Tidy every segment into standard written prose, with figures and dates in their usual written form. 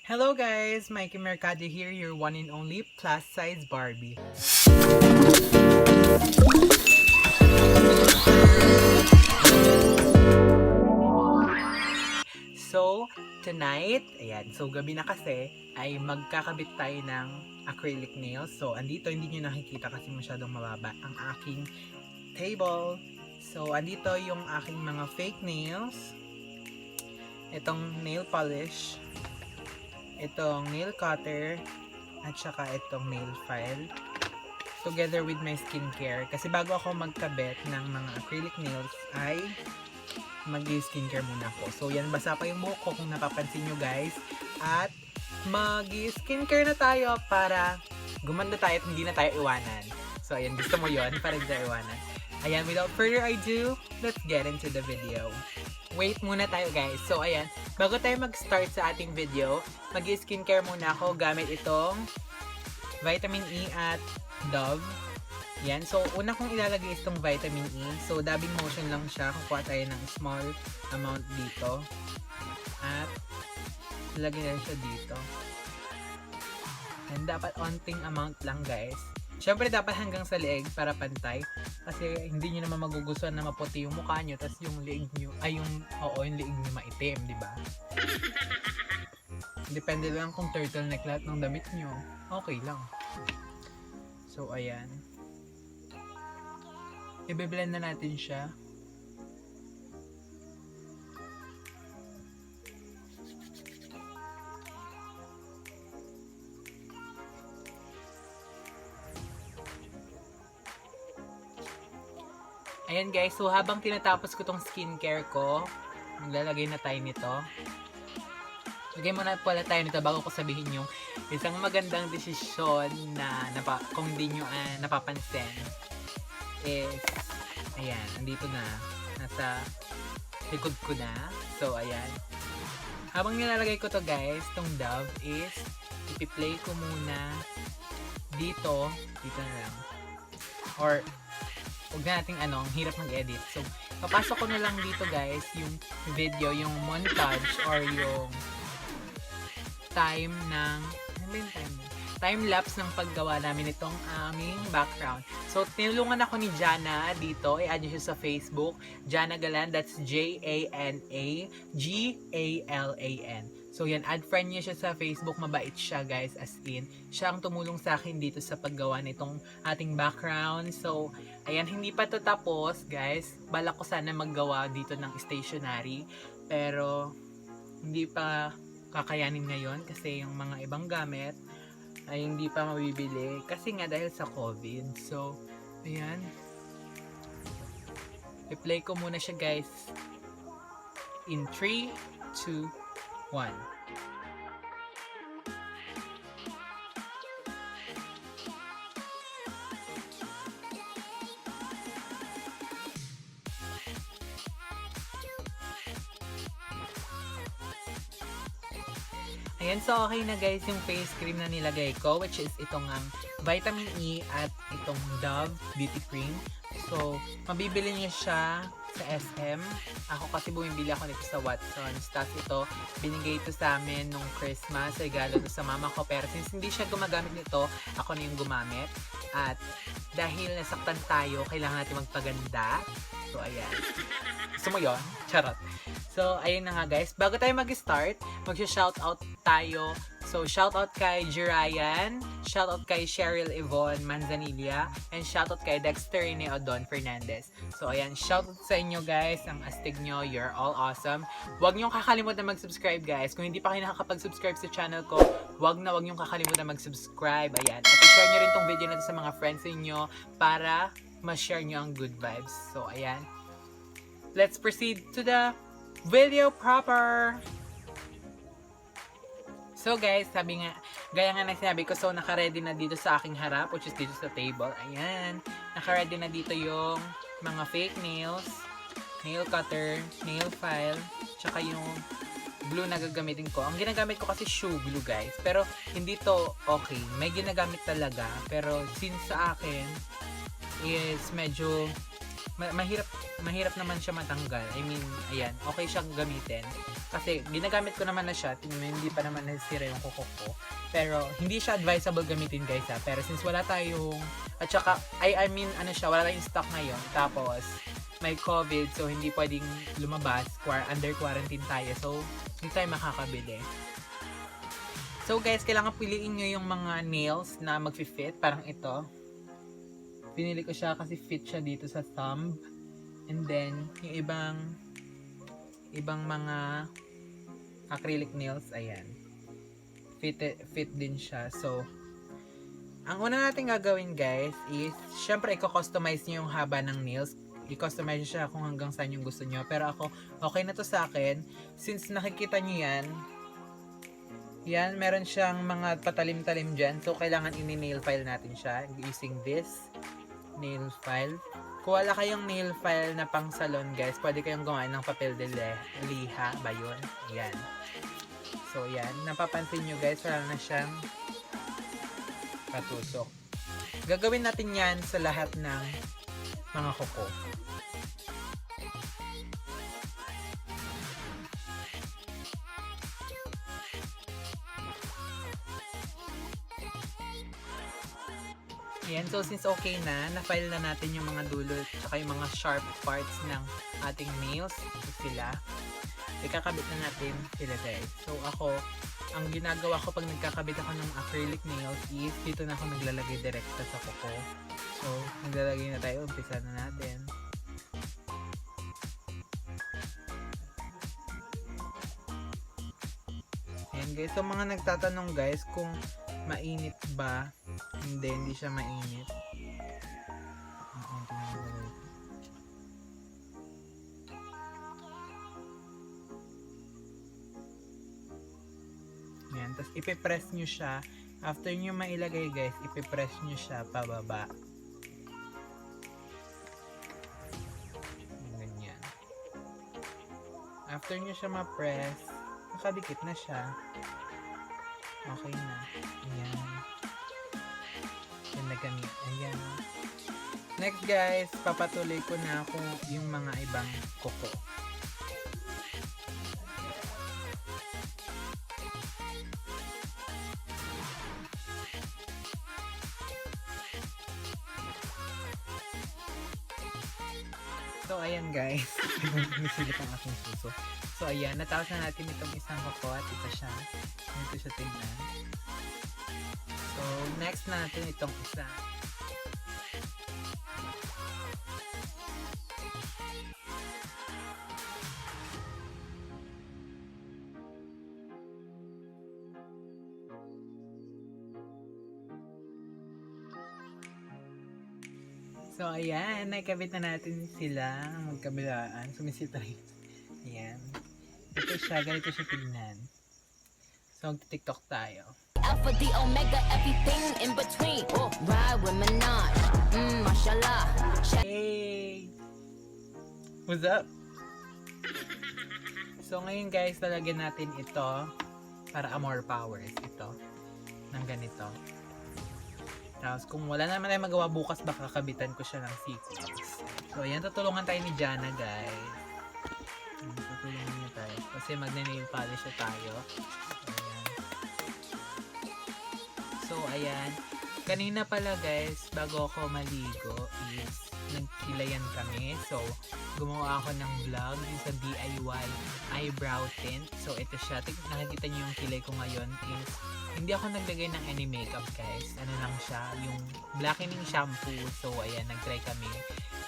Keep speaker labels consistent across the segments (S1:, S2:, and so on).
S1: Hello guys, Mikey Mercado here, your one and only plus size Barbie. So, tonight, so gabi na kasi, ay magkakabit tayo ng acrylic nails. So, andito, hindi nyo nakikita kasi masyadong mababa ang aking table. So, andito yung aking mga fake nails. Itong nail polish. Itong nail cutter. At saka itong nail file. Together with my skincare. Kasi bago ako magkabit ng mga acrylic nails, ay mag-skincare muna ako. So, yan, basa pa yung buhok ko kung napapansin nyo guys. At mag-skincare na tayo para gumanda tayo at hindi na tayo iwanan. So, ayan, gusto mo yon para hindi tayo iwanan. Ayan, without further ado, let's get into the video. Wait muna tayo guys. So, ayan, bago tayo mag-start sa ating video, mag-skincare muna ako gamit itong Vitamin E at Dove. Yan. So, una kong ilalagay itong vitamin E. So, dabbing motion lang siya. Kukuha tayo ng small amount dito. At, ilagay na siya dito. And, dapat onting amount lang, guys. Siyempre, dapat hanggang sa leeg para pantay. Kasi, hindi nyo naman magugustuhan na maputi yung mukha nyo. Tapos, yung leeg nyo, yung leeg nyo maitim, di ba? Depende lang kung turtleneck lahat ng damit nyo. Okay lang. So, ayan. I-blend na natin siya. Ayan guys, so habang tinatapos ko tong skincare ko, maglalagay na tayo nito. Lagay muna pala tayo nito bago ko sabihin yung isang magandang desisyon na kung hindi nyo napapansin is, ayan, andito na, nasa likod ko na. So, ayan. Habang nilalagay ko to guys, tong Dove is, ipi-play ko muna dito na lang. Or, huwag na nating ang hirap mag-edit. So, papasok ko na lang dito guys, yung video, yung montage, or yung time lapse ng paggawa namin itong aming background. So, tinulungan ako ni Jana dito. I-add nyo siya sa Facebook. Jana Galan, that's Jana-Galan. So, yan, add friend niya siya sa Facebook. Mabait siya, guys, as in. Siya ang tumulong sa akin dito sa paggawa nitong ating background. So, ayan, hindi pa to tapos, guys. Balak ko sana maggawa dito ng stationery. Pero, hindi pa kakayanin ngayon kasi yung mga ibang gamit ay hindi pa mabibili kasi nga dahil sa COVID. So, ayan. I-play ko muna siya guys in 3, 2, 1. Ayan, so okay na guys yung face cream na nilagay ko, which is itong Vitamin E at itong Dove Beauty Cream. So, mabibili niyo siya sa SM. Ako kasi bumibili ako nito sa Watsons. Tapos ito, binigay ito sa amin nung Christmas. Regalo ito sa mama ko. Pero since hindi siya gumagamit nito, ako na yung gumamit. At dahil nasaktan tayo, kailangan natin magpaganda. So, ayan. Gusto mo yun? Charot. So, ayun na nga guys. Bago tayo mag-start, mag-shoutout tayo. So, shoutout kay Jirayan, shoutout kay Cheryl Yvonne Manzanilla, and shoutout kay Dexter Rene Odon Fernandez. So, ayan, shoutout sa inyo guys. Ang astig nyo, you're all awesome. Huwag nyo kakalimutan mag-subscribe guys. Kung hindi pa kayo nakakapag-subscribe sa channel ko, huwag nyo kakalimutan mag-subscribe. Ayan. At i-share nyo rin tong video natin sa mga friends niyo para ma-share nyo ang good vibes. So, ayan. Let's proceed to the video proper. So guys, gaya nga na sinabi ko, so naka-ready na dito sa aking harap, which is dito sa table. Ayan, naka-ready na dito yung mga fake nails, nail cutter, nail file, tsaka yung glue na gagamitin ko. Ang ginagamit ko kasi shoe glue guys, pero hindi to okay. May ginagamit talaga, pero since sa akin is medyo mahirap naman siya matanggal. I mean, ayan, okay siyang gamitin. Kasi ginagamit ko naman na siya, tingnan mo, hindi pa naman nasira yung kuko ko. Pero hindi siya advisable gamitin guys ha. Pero since wala tayong, at saka, I mean, ano siya, wala tayong stock ngayon. Tapos, may COVID, so hindi pwedeng lumabas, under quarantine tayo. So, hindi tayo makakabili. So guys, kailangan piliin nyo yung mga nails na mag-fit, parang ito. Pinili ko siya kasi fit siya dito sa thumb. And then, yung ibang mga acrylic nails, ayan. Fit din siya. So, ang una natin gagawin guys is, syempre i-customize nyo yung haba ng nails. I-customize siya kung hanggang saan yung gusto nyo. Pero ako, okay na to sa akin. Since nakikita nyo yan, meron siyang mga patalim-talim dyan. So, kailangan ini-nail file natin siya using this nail file. Kung wala kayong nail file na pang salon, guys, pwede kayong gumawa ng papel de liha ba yun? Yan. So, yan. Napapansin nyo, guys, wala na siyang patusok. Gagawin natin yan sa lahat ng mga kuko. Ayan, so since okay na-file na natin yung mga dulo tsaka yung mga sharp parts ng ating nails, sila, ikakabit na natin sila guys. So ako, ang ginagawa ko pag nagkakabit ako ng acrylic nails is dito na ako naglalagay direkta sa kuko. So, naglalagay na tayo, umpisa na natin. Ayan guys, so mga nagtatanong guys kung mainit ba. Hindi siya mainit. Yan, tapos ipipress nyo siya. After nyo mailagay guys, ipipress nyo siya pababa. Ganyan. After nyo siya ma-press, nakadikit na siya. Okay na. Ayan. Yan na gamit. Ayan. Next guys, papatuloy ko na ako yung mga ibang kuko. So ayan guys, nasilit ang aking puso. So ayan, natapos na natin itong isang kuko at ito siya. Ito siya tingnan. So next natin itong isa. So, ayan. Nakikabit na natin sila. Magkabilaan. Sumisitay. Ayan. Ito siya. Ganito siya tignan. So, mag-tiktok tayo.
S2: Alpha, the Omega, everything in between. Oh, ride with Minaj. Mashallah.
S1: Hey! What's up? So, ngayon guys, talagyan natin ito para more powers. Ito. Ng ganito. Tapos kung wala naman tayo magawa bukas, baka kabitan ko siya ng sequins. So ayan, tutulungan tayo ni Jana guys. Tutulungan niya tayo. Kasi magne-nail polish na tayo. So ayan. Kanina pala guys, bago ako maligo is nagkilayan kami. So gumawa ako ng vlog sa DIY eyebrow tint. So ito siya. Nakikita niyo yung kilay ko ngayon is hindi ako naglagay ng any makeup guys. Ano lang siya, yung blackening shampoo. So ayan, nagtry kami.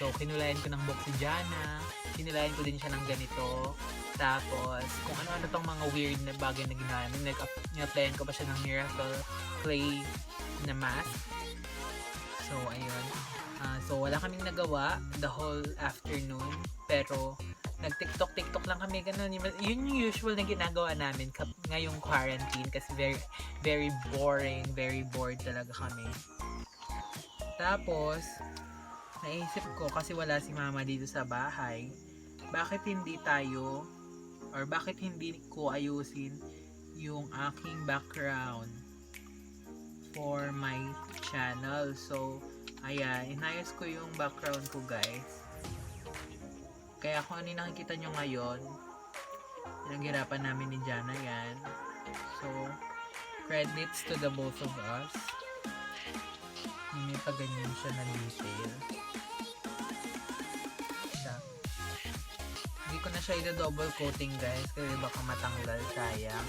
S1: So kinulayan ko ng buhok si Jana. Kinulayan ko din siya ng ganito. Tapos kung ano-ano tong mga weird na bagay na ginawa. Nag-applyan ko pa siya ng Miracle Clay na mask. So ayun. So wala kaming nagawa the whole afternoon. Pero nag-tiktok lang kami, ganun. Yun yung usual na ginagawa namin ngayong quarantine kasi very boring, very bored talaga kami. Tapos, naisip ko kasi wala si mama dito sa bahay, bakit hindi ko ayusin yung aking background for my channel. So, ayan, inayos ko yung background ko guys. Kaya kung ano yung nakikita nyo ngayon, pinaghirapan namin ni Jana yan. So, credits to the both of us. May paganyan siya na detail. Siya. Hindi ko na siya i-double coating guys kasi baka matanggal, sayang.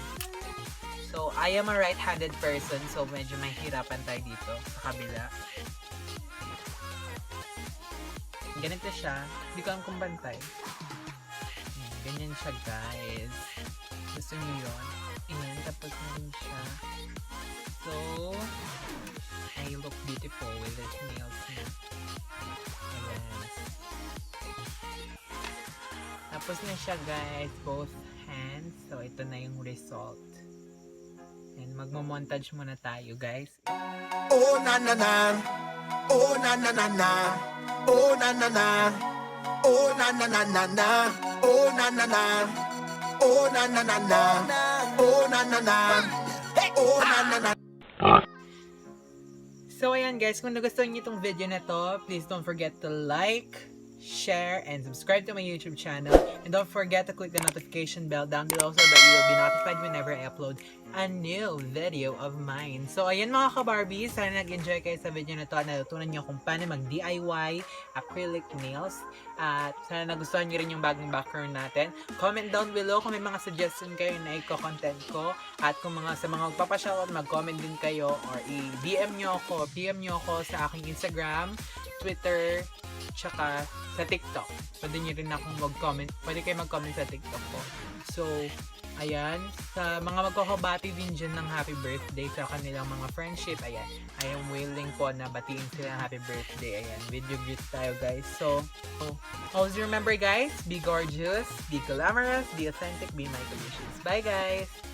S1: So, I am a right-handed person so medyo mahirapan tayo dito sa kabila. Ganito siya. Hindi ko alam kung bantay. Ganyan siya guys. Gusto nyo yun? Ayan, tapos ganyan siya. So, I look beautiful with this nails na. Ayan. Tapos na siya guys, both hands. So, ito na yung result. And magmo-montage muna tayo guys.
S3: Oh na na na, oh na na na na, oh na na na, oh na na na na na, oh na na na, oh na na na na, oh na na na, oh na na na.
S1: So ayan guys, kung nagustuhan niyo itong video na to, please don't forget to like, share, and subscribe to my YouTube channel. And don't forget to click the notification bell down below so that you will be notified whenever I upload a new video of mine. So ayan mga ka-Barbie, sana nag-enjoy kayo sa video na to at natutunan niyo kung paano mag-DIY acrylic nails. At sana nagustuhan niyo rin yung bagong background natin. Comment down below kung may mga suggestion kayo na i-content ko. At kung sa mga magpapashoutout, mag-comment din kayo or i-DM nyo ako, PM nyo ako sa aking Instagram, Twitter, tsaka sa TikTok. Pwede nyo rin akong mag-comment. Pwede kayo mag-comment sa TikTok ko. So, ayan. Sa mga magkakabati din dyan ng happy birthday sa kanilang mga friendship, ayan. I am willing po na batiin sila ng happy birthday. Ayan. Video greet tayo guys. So, always remember guys, be gorgeous, be glamorous, be authentic, be my delicious. Bye guys!